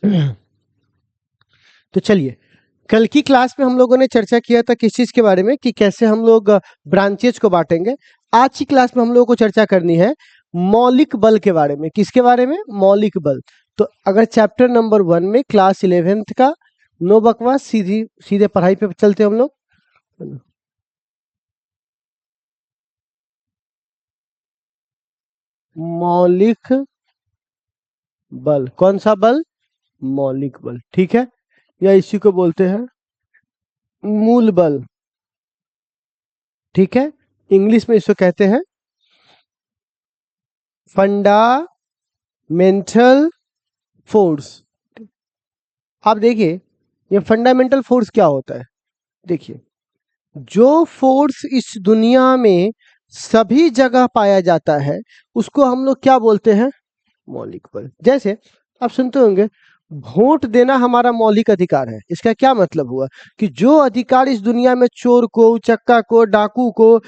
तो चलिए, कल की क्लास में हम लोगों ने चर्चा किया था किस चीज के बारे में, कि कैसे हम लोग ब्रांचेज को बांटेंगे। आज की क्लास में हम लोगों को चर्चा करनी है मौलिक बल के बारे में। किसके बारे में? मौलिक बल। तो अगर चैप्टर नंबर 1 में क्लास 11th का, नो बकवास, सीधी सीधे पढ़ाई पे चलते हम लोग। मौलिक बल, कौन सा बल? मौलिक बल, ठीक है। या इसी को बोलते हैं मूल बल, ठीक है। इंग्लिश में इसको कहते हैं फंडामेंटल फोर्स। आप देखिए, ये फंडामेंटल फोर्स क्या होता है। देखिए, जो फोर्स इस दुनिया में सभी जगह पाया जाता है, उसको हम लोग क्या बोलते हैं? मौलिक बल। जैसे आप सुनते होंगे, वोट देना हमारा मौलिक अधिकार है। इसका क्या मतलब हुआ? कि जो अधिकार इस दुनिया में चोर को, उचक्का को, डाकू को,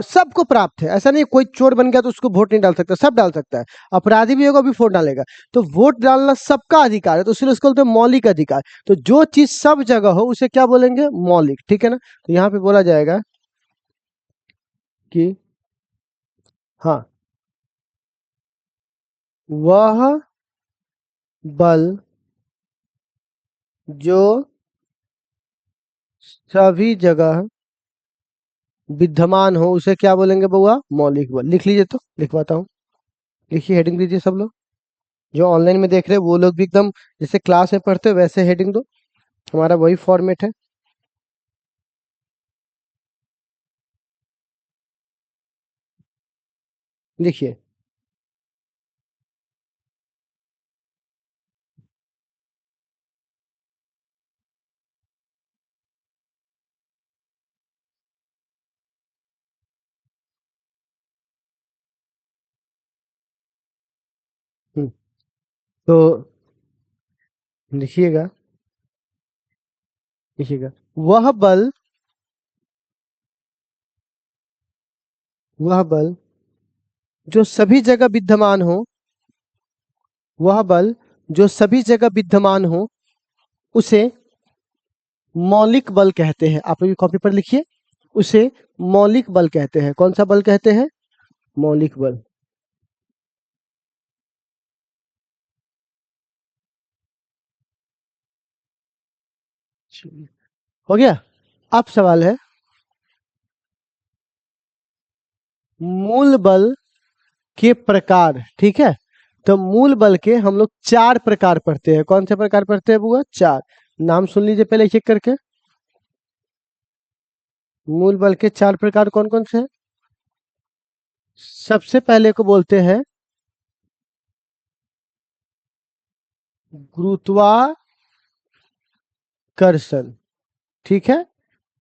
सबको प्राप्त है। ऐसा नहीं कोई चोर बन गया तो उसको वोट नहीं डाल सकता, सब डाल सकता है। अपराधी भी होगा भी वोट डालेगा। तो वोट डालना सबका अधिकार है, तो इसलिए उसको बोलते हैं मौलिक अधिकार। तो जो चीज सब जगह हो उसे क्या बोलेंगे? मौलिक, ठीक है ना। तो यहाँ पे बोला जाएगा कि हाँ, वह बल जो सभी जगह विद्यमान हो उसे क्या बोलेंगे बउआ? मौलिक बल। लिख लीजिए, तो लिखवाता हूँ। लिखिए, हेडिंग दीजिए सब लोग। जो ऑनलाइन में देख रहे हैं वो लोग भी एकदम जैसे क्लास में पढ़ते हो वैसे हेडिंग दो। हमारा वही फॉर्मेट है। लिखिए। हम्म, तो लिखिएगा, लिखिएगा। वह बल, वह बल जो सभी जगह विद्यमान हो, वह बल जो सभी जगह विद्यमान हो उसे मौलिक बल कहते हैं। आप लोग कॉपी पर लिखिए, उसे मौलिक बल कहते हैं। कौन सा बल कहते हैं? मौलिक बल। चलिए, हो गया। अब सवाल है मूल बल के प्रकार, ठीक है। तो मूल बल के हम लोग 4 प्रकार पढ़ते हैं। कौन से प्रकार पढ़ते हैं बुआ? 4। नाम सुन लीजिए पहले एक एक करके। मूल बल के 4 प्रकार कौन कौन से हैं? सबसे पहले को बोलते हैं गुरुत्वाकर्षण, ठीक है।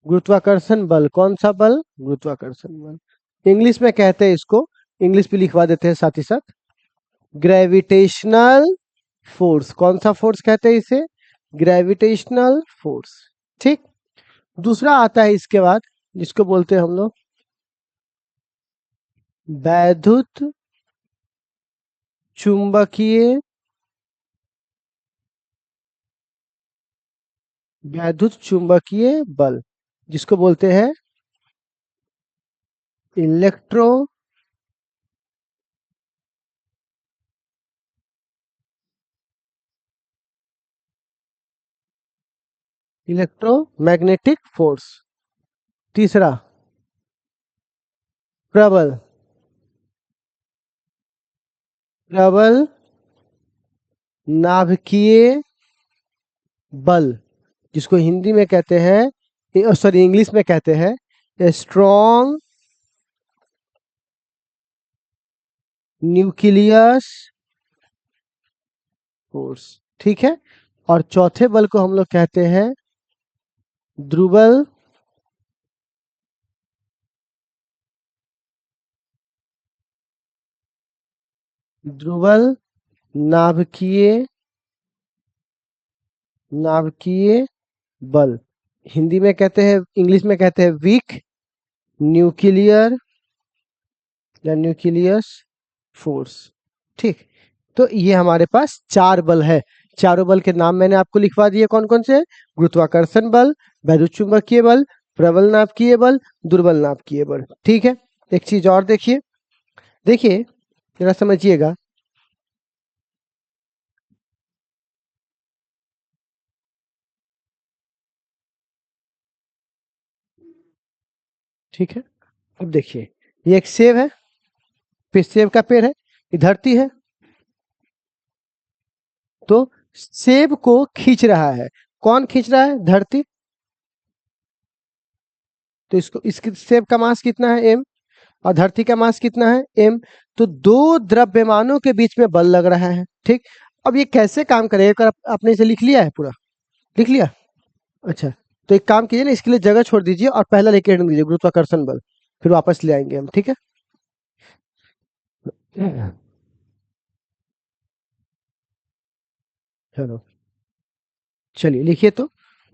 गुरुत्वाकर्षण बल। कौन सा बल? गुरुत्वाकर्षण बल। इंग्लिश में कहते हैं इसको, इंग्लिश भी लिखवा देते हैं साथ ही साथ, ग्रेविटेशनल फोर्स। कौन सा फोर्स कहते हैं इसे? ग्रेविटेशनल फोर्स, ठीक। दूसरा आता है इसके बाद, जिसको बोलते हैं हम लोग वैद्युत चुंबकीय, वैद्युत चुंबकीय बल, जिसको बोलते हैं इलेक्ट्रो इलेक्ट्रोमैग्नेटिक फोर्स। तीसरा प्रबल, प्रबल नाभिकीय बल, जिसको हिंदी में कहते हैं, सॉरी इंग्लिश में कहते हैं स्ट्रॉन्ग न्यूक्लियस फोर्स, ठीक है। और चौथे बल को हम लोग कहते हैं ध्रुवल ध्रुवल नाभिकीय नाभिकीय बल। हिंदी में कहते हैं, इंग्लिश में कहते हैं वीक न्यूक्लियर या न्यूक्लियस फोर्स, ठीक। तो ये हमारे पास 4 बल है। चारों बल के नाम मैंने आपको लिखवा दिए, कौन कौन से हैं? गुरुत्वाकर्षण बल, वैद्युत चुंबकीय बल, प्रबल नाभिकीय बल, दुर्बल नाभिकीय बल। ठीक है, एक चीज और देखिए, देखिए जरा समझिएगा, ठीक है। अब देखिए, ये एक सेब है, फिर सेब का पेड़ है, ये धरती है, तो सेब को खींच रहा है, कौन खींच रहा है? धरती। तो इसको, इसकी सेब का मास कितना है? m, और धरती का मास कितना है? m। तो दो द्रव्यमानों के बीच में बल लग रहा है, ठीक। अब ये कैसे काम करेगा? एक बार आपने इसे लिख लिया है, पूरा लिख लिया? अच्छा, तो एक काम कीजिए ना, इसके लिए जगह छोड़ दीजिए और पहला लेके रख दीजिए, गुरुत्वाकर्षण बल, फिर वापस ले आएंगे हम, ठीक है। चलो, चलिए लिखिए तो,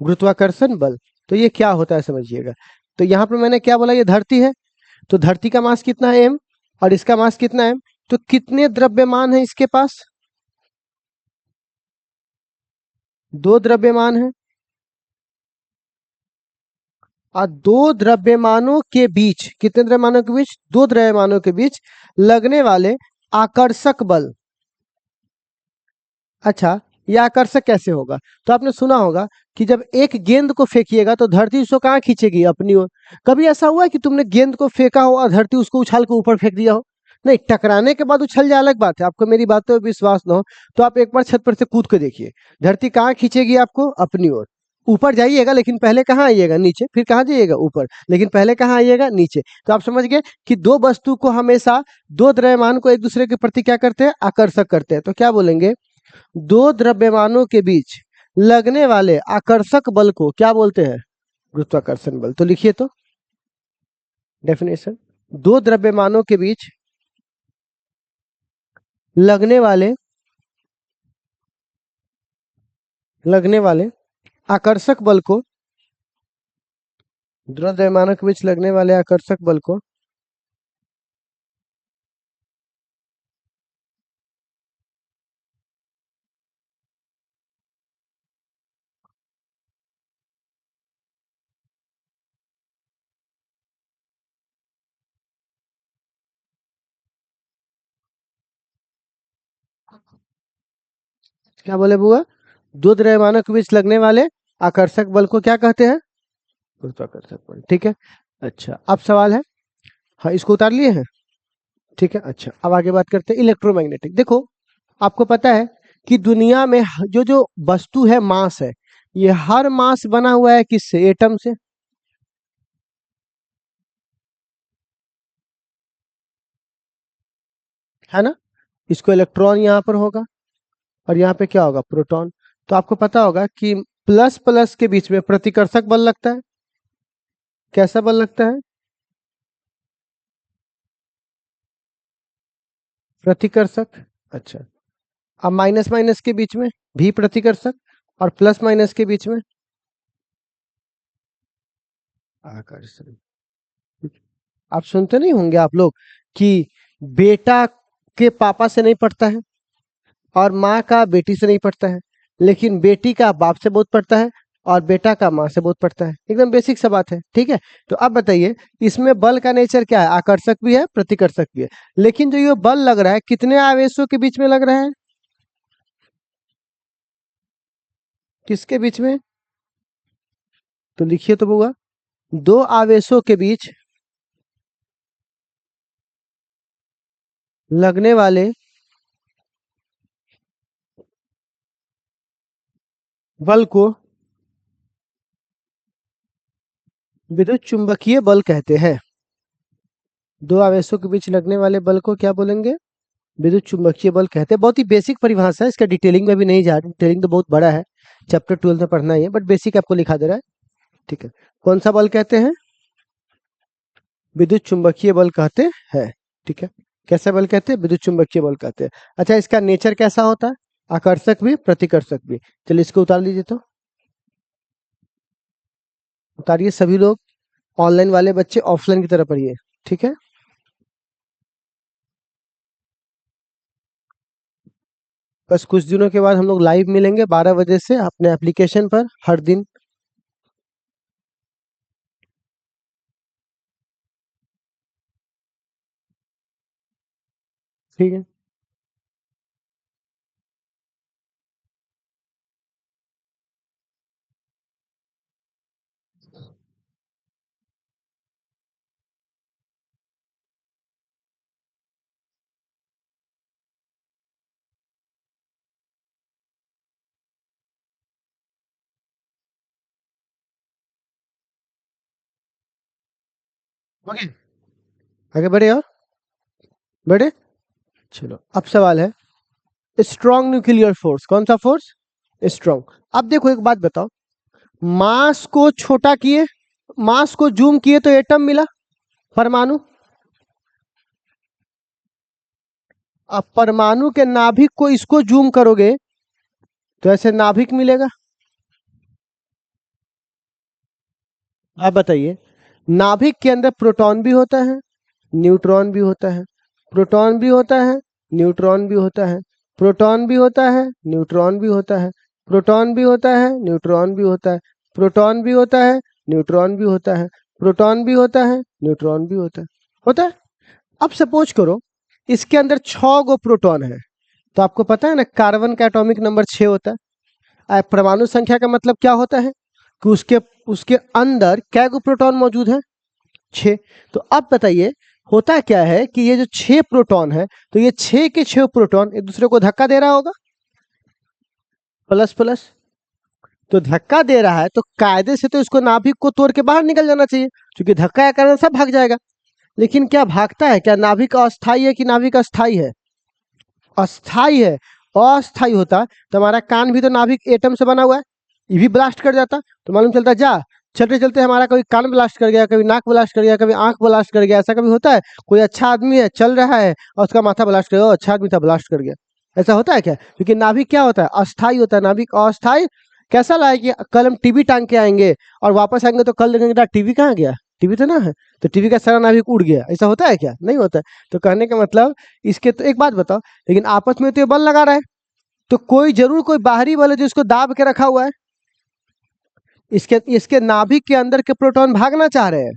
गुरुत्वाकर्षण बल। तो ये क्या होता है समझिएगा। तो यहाँ पर मैंने क्या बोला? ये धरती है, तो धरती का मास कितना है? m, और इसका मास कितना है? तो कितने द्रव्यमान है इसके पास? दो द्रव्यमान है, और दो द्रव्यमानों के बीच, कितने द्रव्यमानों के बीच? दो द्रव्यमानों के बीच लगने वाले आकर्षक बल। अच्छा, ये आकर्षक कैसे होगा? तो आपने सुना होगा कि जब एक गेंद को फेंकिएगा तो धरती उसको कहाँ खींचेगी? अपनी ओर। कभी ऐसा हुआ है कि तुमने गेंद को फेंका हो और धरती उसको उछाल के ऊपर फेंक दिया हो? नहीं, टकराने के बाद उछल जाए अलग बात है, आपको मेरी बातों पर विश्वास ना हो तो आप एक बार छत पर से कूद के देखिए, धरती कहाँ खींचेगी आपको? अपनी ओर। ऊपर जाइएगा लेकिन पहले कहाँ आइएगा? नीचे, फिर कहाँ जाइएगा? ऊपर, लेकिन पहले कहाँ आइएगा? नीचे। तो आप समझ गए कि दो वस्तु को हमेशा, दो द्रव्यमान को एक दूसरे के प्रति क्या करते हैं? आकर्षक करते हैं। तो क्या बोलेंगे? दो द्रव्यमानों के बीच लगने वाले आकर्षक बल को क्या बोलते हैं? गुरुत्वाकर्षण बल। तो लिखिए तो डेफिनेशन, दो द्रव्यमानों के बीच लगने वाले, लगने वाले आकर्षक बल को, दो द्रव्यमानों के बीच लगने वाले आकर्षक बल को क्या बोले बुआ? दो द्रव्यमानों के बीच लगने वाले आकर्षक बल को क्या कहते हैं? गुरुत्वाकर्षण बल, ठीक है। अच्छा, अब सवाल है, हाँ इसको उतार लिए हैं, ठीक है। अच्छा, अब आगे बात करते हैं इलेक्ट्रोमैग्नेटिक। देखो, आपको पता है कि दुनिया में जो जो वस्तु है, मास है, ये हर मास बना हुआ है किससे? एटम से, है ना। इसको इलेक्ट्रॉन यहाँ पर होगा, और यहाँ पे क्या होगा? प्रोटॉन। तो आपको पता होगा कि प्लस प्लस के बीच में प्रतिकर्षक बल लगता है। कैसा बल लगता है? प्रतिकर्षक। अच्छा, अब माइनस माइनस के बीच में भी प्रतिकर्षक, और प्लस माइनस के बीच में आकर्षण। आप सुनते नहीं होंगे आप लोग कि बेटा के पापा से नहीं पटता है, और माँ का बेटी से नहीं पटता है, लेकिन बेटी का बाप से बहुत पटता है, और बेटा का माँ से बहुत पटता है। एकदम बेसिक सा बात है, ठीक है। तो अब बताइए, इसमें बल का नेचर क्या है? आकर्षक भी है, प्रतिकर्षक भी है। लेकिन जो ये बल लग रहा है, कितने आवेशों के बीच में लग रहा है? किसके बीच में? तो लिखिए तो बुआ, दो आवेशों के बीच लगने वाले बल को विद्युत चुंबकीय बल कहते हैं। दो आवेशों के बीच लगने वाले बल को क्या बोलेंगे? विद्युत चुंबकीय बल कहते हैं। बहुत ही बेसिक परिभाषा है, इसका डिटेलिंग में भी नहीं जा रही, डिटेलिंग तो बहुत बड़ा है, चैप्टर 12 में पढ़ना ही है, बट बेसिक आपको लिखा दे रहा है, ठीक है। कौन सा बल कहते हैं? विद्युत चुंबकीय बल कहते हैं, ठीक है। कैसा बल कहते हैं? विद्युत चुंबकीय बल कहते हैं। अच्छा, इसका नेचर कैसा होता है? आकर्षक भी, प्रतिकर्षक भी। चलिए इसको उतार लीजिए तो, उतारिए सभी लोग, ऑनलाइन वाले बच्चे ऑफलाइन की तरफ पढ़िए, ठीक है। बस कुछ दिनों के बाद हम लोग लाइव मिलेंगे 12 बजे से अपने एप्लीकेशन पर हर दिन। ठीक है। ओके, आगे बढ़े और बढ़े। चलो, अब सवाल है स्ट्रॉन्ग न्यूक्लियर फोर्स। कौन सा फोर्स? स्ट्रॉन्ग। अब देखो एक बात बताओ, मास को छोटा किए, मास को जूम किए तो एटम मिला, परमाणु। अब परमाणु के नाभिक को इसको जूम करोगे तो ऐसे नाभिक मिलेगा। आप बताइए, नाभिक के अंदर प्रोटॉन भी होता है, न्यूट्रॉन भी होता है, प्रोटॉन भी होता है, न्यूट्रॉन भी होता है, प्रोटॉन भी होता है, न्यूट्रॉन भी होता है, प्रोटॉन भी होता है, न्यूट्रॉन भी होता है, प्रोटॉन भी होता है, न्यूट्रॉन भी होता है, प्रोटॉन भी होता है, न्यूट्रॉन भी होता है। अब सपोज करो इसके अंदर 6 गो प्रोटॉन है, तो आपको पता है ना कार्बन का एटॉमिक नंबर 6 होता है। परमाणु संख्या का मतलब क्या होता है कि उसके उसके अंदर क्या गो प्रोटॉन मौजूद है? 6। तो अब बताइए होता क्या है कि ये जो 6 प्रोटॉन है, तो ये 6 के 6 प्रोटॉन एक दूसरे को धक्का दे रहा होगा, प्लस प्लस। तो धक्का दे रहा है तो कायदे से तो इसको नाभिक को तोड़ के बाहर निकल जाना चाहिए, क्योंकि धक्का के कारण सब भाग जाएगा। लेकिन क्या भागता है? क्या नाभिक अस्थाई है कि नाभिक अस्थाई है? अस्थाई है। अस्थाई होता तो हमारा कान भी तो नाभिक एटम से बना हुआ है, ये भी ब्लास्ट कर जाता तो मालूम चलता। जा चलते चलते हमारा कभी कान ब्लास्ट कर गया, कभी नाक ब्लास्ट कर गया, कभी आंख ब्लास्ट कर गया। ऐसा कभी होता है? कोई अच्छा आदमी है चल रहा है और उसका माथा ब्लास्ट कर गया, अच्छा आदमी था ब्लास्ट कर गया। ऐसा होता है क्या? क्योंकि नाभिक क्या होता है? अस्थाई होता है। नाभिक अस्थाई कैसा लाए कि कल हम टीवी टांग के आएंगे और वापस आएंगे तो कल देखेंगे टीवी कहाँ गया, टीवी तो ना है, तो टीवी का सारा नाभिक उड़ गया। ऐसा होता है क्या? नहीं होता है। तो कहने का मतलब इसके, तो एक बात बताओ, लेकिन आपस में तो ये बल लगा रहा है, तो कोई जरूर कोई बाहरी बल है जो इसको दाब के रखा हुआ है। इसके इसके नाभिक के अंदर के प्रोटॉन भागना चाह रहे हैं,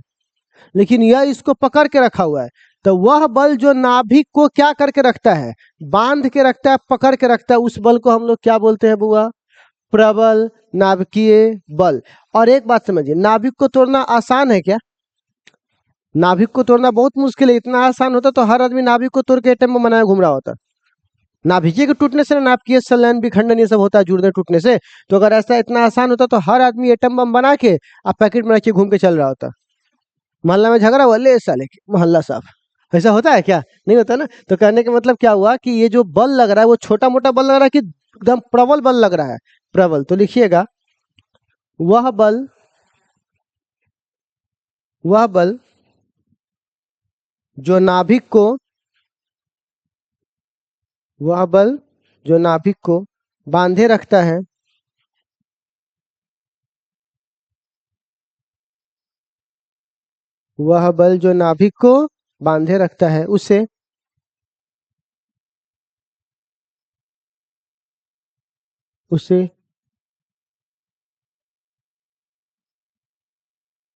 लेकिन यह इसको पकड़ के रखा हुआ है। तो वह बल जो नाभिक को क्या करके रखता है? बांध के रखता है, पकड़ के रखता है। उस बल को हम लोग क्या बोलते हैं बुआ? प्रबल नाभिकीय बल। और एक बात समझिए, नाभिक को तोड़ना आसान है क्या? नाभिक को तोड़ना बहुत मुश्किल है। इतना आसान होता तो हर आदमी नाभिक को तोड़ के एटम में बनाया घूम रहा होता। नाभिकीय के टूटने से ना नाभिकीय संलयन विखंडन ये सब होता है, जुड़ने टूटने से। तो अगर ऐसा इतना आसान होता तो हर आदमी एटम बम बना के अब पैकेट में रख के घूम के चल रहा होता। मोहल्ला में झगड़ा हुआ, ले साले के मोहल्ला साहब। ऐसा होता है क्या? नहीं होता ना। तो कहने का मतलब क्या हुआ कि ये जो बल लग रहा है वो छोटा मोटा बल लग रहा है कि एकदम प्रबल बल लग रहा है? प्रबल। तो लिखिएगा, वह बल, वह बल जो नाभिक को, वह बल जो नाभिक को बांधे रखता है, वह बल जो नाभिक को बांधे रखता है उसे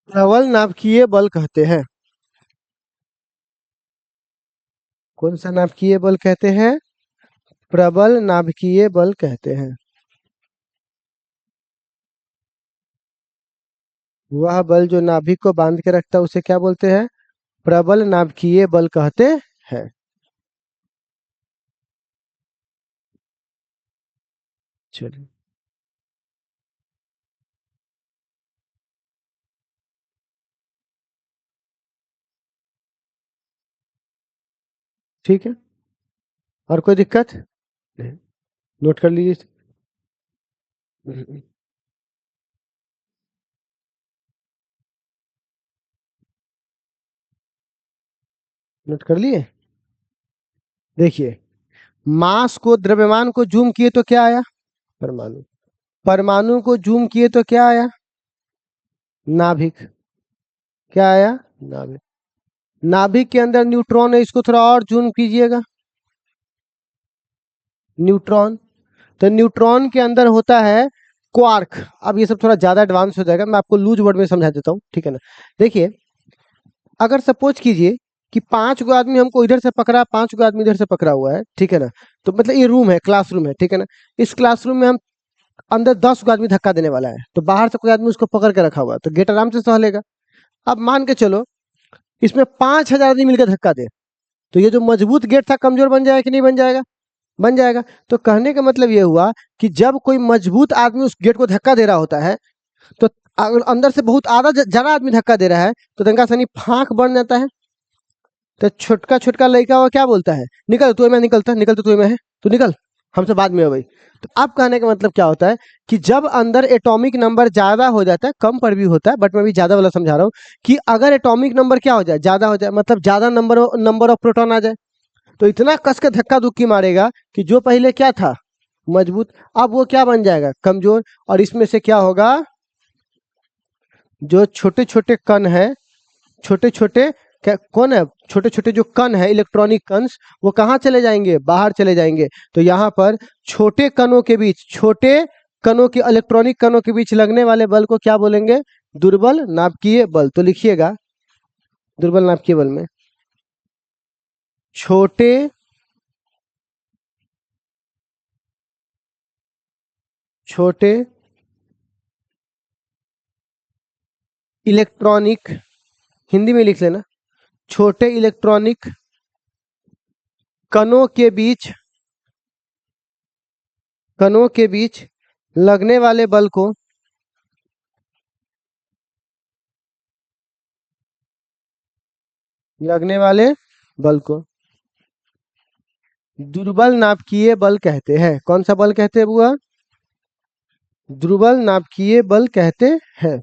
प्रबल नाभिकीय बल कहते हैं। कौन सा नाभिकीय बल कहते हैं? प्रबल नाभिकीय बल कहते हैं। वह बल जो नाभिक को बांध के रखता है उसे क्या बोलते हैं? प्रबल नाभिकीय बल कहते हैं। चलिए, ठीक है। और कोई दिक्कत नहीं? नोट कर लीजिए। नोट कर लिए। देखिए, मास को, द्रव्यमान को जूम किए तो क्या आया? परमाणु। परमाणु को जूम किए तो क्या आया? नाभिक। क्या आया? नाभिक। नाभिक के अंदर न्यूट्रॉन है, इसको थोड़ा और जूम कीजिएगा। न्यूट्रॉन। तो न्यूट्रॉन के अंदर होता है क्वार्क। अब ये सब थोड़ा ज्यादा एडवांस हो जाएगा, मैं आपको लूज वर्ड में समझा देता हूँ, ठीक है ना। देखिए, अगर सपोज कीजिए कि 5 गो आदमी हमको इधर से पकड़ा, 5 गो आदमी इधर से पकड़ा हुआ है, ठीक है ना। तो मतलब ये रूम है, क्लासरूम है, ठीक है ना। इस क्लासरूम में हम अंदर 10 गो आदमी धक्का देने वाला है, तो बाहर से कोई आदमी उसको पकड़ के रखा हुआ है, तो गेट आराम से सह लेगा। अब मान के चलो इसमें 5,000 आदमी मिलकर धक्का दे, तो ये जो मजबूत गेट था कमजोर बन जाएगा कि नहीं बन जाएगा? बन जाएगा। तो कहने का मतलब ये हुआ कि जब कोई मजबूत आदमी उस गेट को धक्का दे रहा होता है, तो अगर अंदर से बहुत आधा ज्यादा आदमी धक्का दे रहा है, तो तनका सनी फांक बन जाता है। तो छोटका छोटका लड़का वो क्या बोलता है, निकल तू, मैं निकलता, निकल तो तू में है, तू निकल, हमसे बाद में हो भाई। तो अब कहने का मतलब क्या होता है कि जब अंदर एटॉमिक नंबर ज्यादा हो जाता है, कम पर भी होता है, बट मैं भी ज्यादा वाला समझा रहा हूँ, कि अगर एटॉमिक नंबर क्या हो जाए, ज्यादा हो जाए, मतलब ज्यादा नंबर नंबर ऑफ प्रोटॉन आ जाए, तो इतना कस के धक्का धुक्की मारेगा कि जो पहले क्या था मजबूत, अब वो क्या बन जाएगा, कमजोर। और इसमें से क्या होगा, जो छोटे छोटे कण है, छोटे छोटे क्या कौन है, छोटे छोटे जो कण है, इलेक्ट्रॉनिक कण्स, वो कहाँ चले जाएंगे, बाहर चले जाएंगे। तो यहाँ पर छोटे कणों के बीच, छोटे कणों के, इलेक्ट्रॉनिक कणों के बीच लगने वाले बल को क्या बोलेंगे, दुर्बल नाभिकीय बल। तो लिखिएगा, दुर्बल नाभिकीय बल में छोटे छोटे इलेक्ट्रॉनिक, हिंदी में लिख लेना, छोटे इलेक्ट्रॉनिक कणों के बीच, कणों के बीच लगने वाले बल को, लगने वाले बल को दुर्बल नाभिकीय बल कहते हैं। कौन सा बल कहते हैं बुआ? दुर्बल नाभिकीय बल कहते हैं।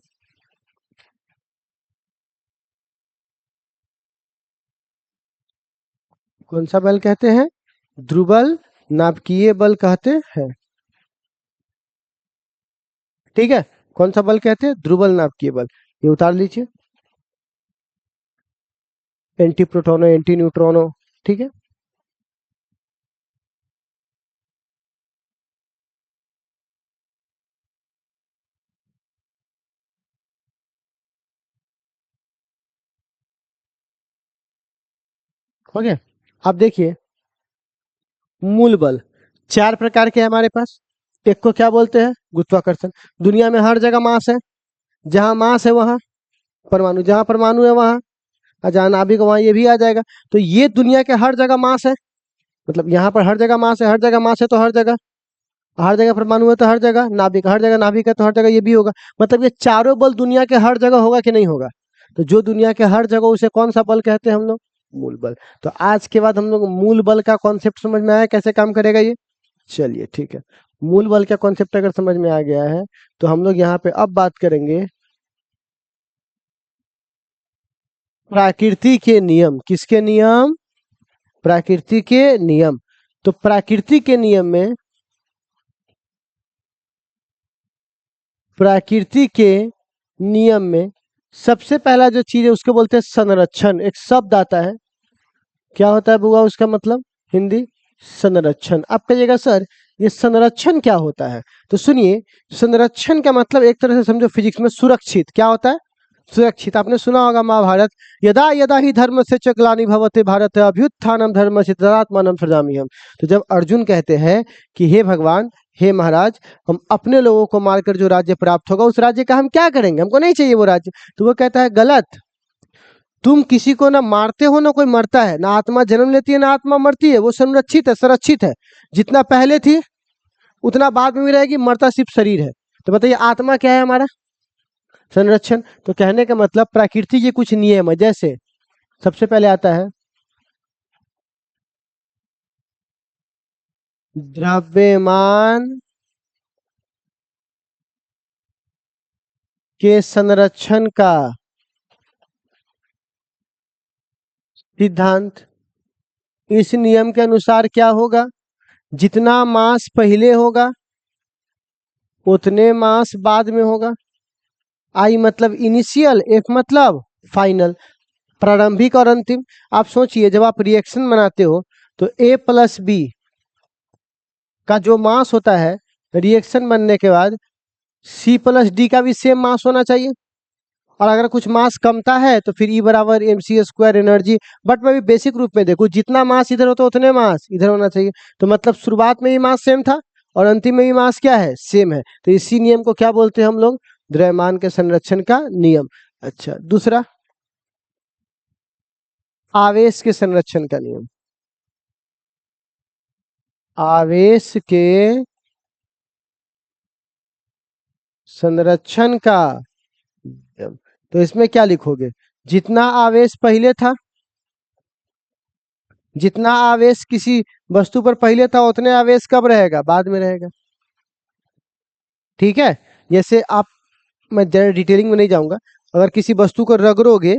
कौन सा बल कहते हैं? दुर्बल नाभिकीय बल कहते हैं, ठीक है। कौन सा बल कहते हैं? दुर्बल नाभिकीय बल। ये उतार लीजिए, एंटी प्रोटोनो, एंटी न्यूट्रॉनो, ठीक है। हो गया। अब देखिए, मूल बल 4 प्रकार के हैं हमारे पास। एक को क्या बोलते हैं? गुरुत्वाकर्षण। दुनिया में हर जगह मास है, जहां मास है वहां परमाणु, जहां परमाणु है वहां, और जहां नाभिक है, वहां ये भी आ जाएगा। तो ये दुनिया के हर जगह मास है, मतलब यहाँ पर हर जगह मास है, हर जगह मास है तो हर जगह, हर जगह परमाणु है तो हर जगह नाभिक, हर जगह नाभिक है तो हर जगह ये भी होगा। मतलब ये चारों बल दुनिया के हर जगह होगा कि नहीं होगा? तो जो दुनिया के हर जगह, उसे कौन सा बल कहते हैं हम लोग? मूल बल। तो आज के बाद हम लोग मूल बल का कॉन्सेप्ट समझ में आया, कैसे काम करेगा ये? चलिए ठीक है। मूल बल का कॉन्सेप्ट अगर समझ में आ गया है, तो हम लोग यहाँ पे अब बात करेंगे प्रकृति के नियम। किसके नियम? प्रकृति के नियम। तो प्रकृति के नियम में, प्रकृति के नियम में सबसे पहला जो चीज है उसको बोलते हैं संरक्षण। एक शब्द आता है, क्या होता है बुआ उसका मतलब? हिंदी, संरक्षण। आप कहिएगा सर ये संरक्षण क्या होता है? तो सुनिए, संरक्षण का मतलब एक तरह से समझो फिजिक्स में सुरक्षित। क्या होता है? सुरक्षित। आपने सुना होगा महाभारत, यदा यदा ही धर्म से च ग्लानि भवते भारत अभ्युत्थानम धर्मस्य तदात्मानं सृजाम्यहम्। तो जब अर्जुन कहते हैं कि हे भगवान, हे महाराज, हम अपने लोगों को मारकर जो राज्य प्राप्त होगा, उस राज्य का हम क्या करेंगे, हमको नहीं चाहिए वो राज्य। तो वो कहता है गलत, तुम किसी को ना मारते हो ना कोई मरता है, ना आत्मा जन्म लेती है ना आत्मा मरती है, वो संरक्षित है, सुरक्षित है। जितना पहले थी उतना बाद में भी रहेगी, मरता सिर्फ शरीर है। तो बताइए आत्मा क्या है हमारा? संरक्षण। तो कहने का मतलब प्रकृति के कुछ नियम है, जैसे सबसे पहले आता है द्रव्यमान के संरक्षण का सिद्धांत। इस नियम के अनुसार क्या होगा, जितना मास पहले होगा उतने मास बाद में होगा। आई मतलब इनिशियल, एफ मतलब फाइनल, प्रारंभिक और अंतिम। आप सोचिए, जब आप रिएक्शन बनाते हो तो ए प्लस बी का जो मास होता है रिएक्शन बनने के बाद C+D का भी सेम मास होना चाहिए। और अगर कुछ मास कमता है तो फिर E बराबर mc² एनर्जी। बट मैं भी बेसिक रूप में देखूँ, जितना मास इधर होता है उतने मास इधर होना चाहिए। तो मतलब शुरुआत में भी मास सेम था और अंतिम में भी मास क्या है, सेम है। तो इसी नियम को क्या बोलते हैं हम लोग, द्रव्यमान के संरक्षण का नियम। अच्छा, दूसरा आवेश के संरक्षण का नियम। आवेश के संरक्षण का नियम, तो इसमें क्या लिखोगे, जितना आवेश पहले था, जितना आवेश किसी वस्तु पर पहले था उतने आवेश कब रहेगा, बाद में रहेगा। ठीक है, जैसे आप, मैं ज़्यादा डिटेलिंग में नहीं जाऊंगा, अगर किसी वस्तु को रगड़ोगे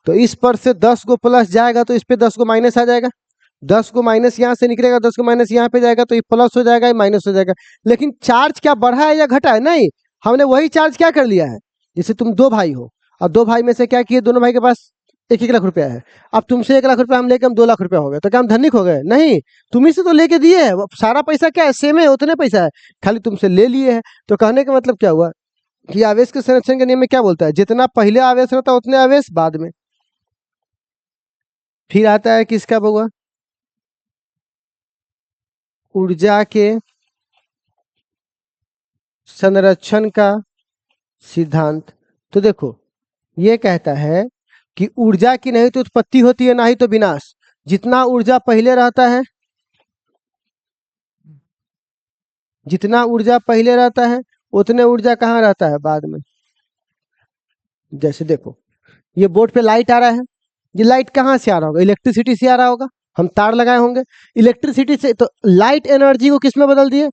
तो इस पर से 10 को प्लस जाएगा तो इस पे 10 को माइनस आ जाएगा, 10 को माइनस यहाँ से निकलेगा, 10 को माइनस यहाँ पे जाएगा, तो ये प्लस हो जाएगा, ये माइनस हो जाएगा। लेकिन चार्ज क्या बढ़ा है या घटा है, नहीं, हमने वही चार्ज क्या कर लिया है। जैसे तुम दो भाई हो और दो भाई में से क्या किए, दोनों भाई के पास 1-1 लाख रुपया है। अब तुमसे 1 लाख रुपया हम लेके हम 2 लाख रुपया हो गए, तो क्या हम धनिक हो गए, नहीं, तुम्ही से तो लेके दिए है, वो सारा पैसा क्या है, सेम है, उतने पैसा है, खाली तुमसे ले लिए है। तो कहने का मतलब क्या हुआ कि आवेश के संरक्षण के नियम में क्या बोलता है, जितना पहले आवेश रहता है उतने आवेश बाद में। फिर आता है किसका बउआ, ऊर्जा के संरक्षण का सिद्धांत। तो देखो, ये कहता है कि ऊर्जा की नहीं तो उत्पत्ति होती है, ना ही तो विनाश। जितना ऊर्जा पहले रहता है, जितना ऊर्जा पहले रहता है उतने ऊर्जा कहाँ रहता है, बाद में। जैसे देखो, ये बोर्ड पे लाइट आ रहा है, ये लाइट कहाँ से आ रहा होगा, इलेक्ट्रिसिटी से आ रहा होगा, हम तार लगाए होंगे इलेक्ट्रिसिटी से। तो लाइट एनर्जी को किस में बदल दिए,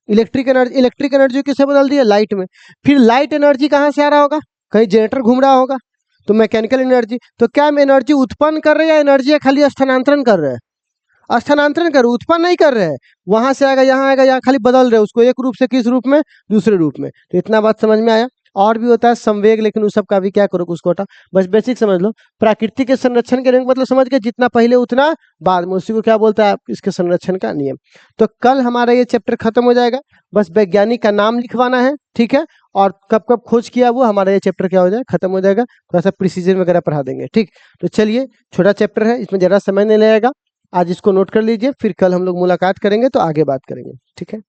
इलेक्ट्रिक एनर्जी किससे बदल दिए, लाइट में। फिर लाइट एनर्जी कहाँ से आ रहा होगा, कहीं जनरेटर घूम रहा होगा, तो मैकेनिकल एनर्जी। तो क्या हम एनर्जी उत्पन्न कर रहे हैं या एनर्जी खाली स्थानांतरण कर रहे हैं, स्थानांतरण कर, उत्पन्न नहीं कर रहे हैं। वहां से आएगा यहाँ आएगा, यहाँ खाली बदल रहे हैं उसको, एक रूप से किस रूप में, दूसरे रूप में। तो इतना बात समझ में आया। और भी होता है संवेग, लेकिन उस सब का भी क्या करो, उसको हटा, बस बेसिक समझ लो। प्राकृतिक के संरक्षण के नियम मतलब समझ के, जितना पहले उतना बाद में, उसी को क्या बोलता है, इसके संरक्षण का नियम। तो कल हमारा ये चैप्टर खत्म हो जाएगा, बस वैज्ञानिक का नाम लिखवाना है, ठीक है, और कब कब खोज किया वो, हमारा ये चैप्टर क्या हो जाए, खत्म हो जाएगा। थोड़ा सा प्रिसीजन वगैरह पढ़ा देंगे, ठीक। तो चलिए, छोटा चैप्टर है, इसमें ज़्यादा समय नहीं लगेगा, आज इसको नोट कर लीजिए, फिर कल हम लोग मुलाकात करेंगे तो आगे बात करेंगे, ठीक है।